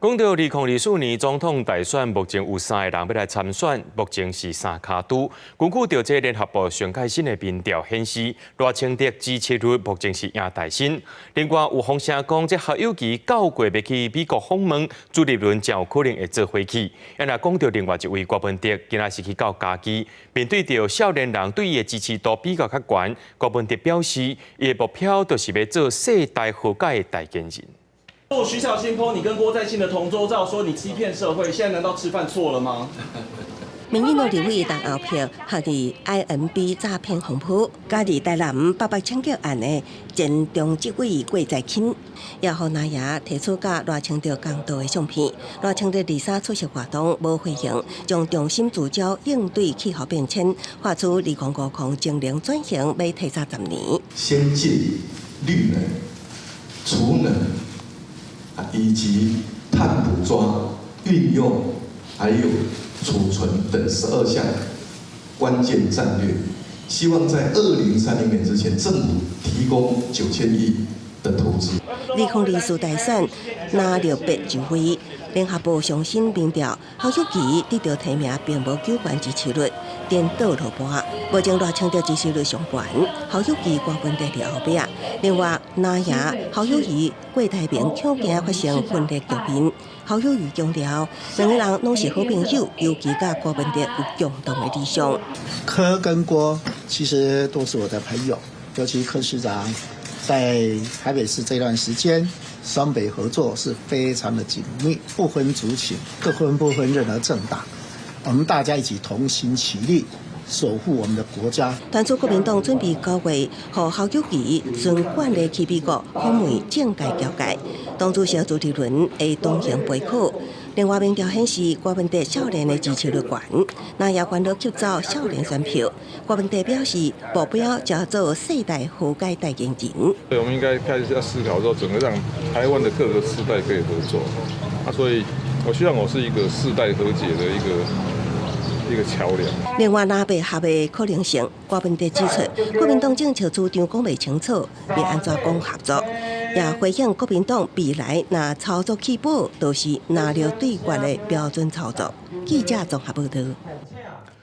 讲到2024年总统大选，目前有3个人要来参选，目前是3卡都。根据调查联合部上开新的民调显示，赖清德支持率目前是赢大胜。另外有风声讲，这侯友宜9月要去美国访问，朱立伦才有可能会做回去。也若讲到另外一位郭文哲，今仔是去到家己，面对到少年人对伊的支持度比较较悬，郭文哲表示，伊的目标就是要做世代和解的代言人。 徐小新po你跟郭在清的同桌照，说你欺骗社会，现在难道吃饭错了吗？民进党立委陈后票合伫 INB 诈骗风波，加入台南800抢劫案的前中执委郭在清，也互那爷提出甲赖清德公道的相片。赖清德23出席活动无回应，将重心聚焦应对气候变迁，发出2050净零转型要提早10年。先进绿能、储能。 以及碳捕抓、运用，还有储存等12项关键战略，希望在2030年之前，政府提供9000亿的投资。2024大选拿600就位，联合部上新民调，侯友宜得到提名并无90%支持率，颠倒落盘。目前赖清德支持率上悬，侯友宜郭文哲伫后壁。另外，那爷侯友宜郭台铭恐惊发生分裂局面。侯友宜强调，两个人拢是好朋友，尤其甲郭文哲有共同的理想。柯跟郭其实都是我的朋友，尤其柯市长在台北市这段时间，双北合作是非常的紧密，不分族群，不分任何政党，我们大家一起同心齐力。 守护我们的国家。传出国民党准备9月，和侯友宜顺惯例去美国访问政界交界，党主席朱立伦会同行陪考。另外，民调显示郭文哲少年的支持率高，那也关注吸走少年选票。郭文哲表示，目标叫做世代和解代言人。对，我们应该开始要思考说，整个让台湾的各个世代可以合作。所以我希望我是一个世代和解的一个桥梁。另外，拿白合的可能性，郭文哲指出，国民党政策主张讲袂清楚，要安怎讲合作？也回应国民党未来若操作起步，都是拿着对决的标准操作。记者综合报道。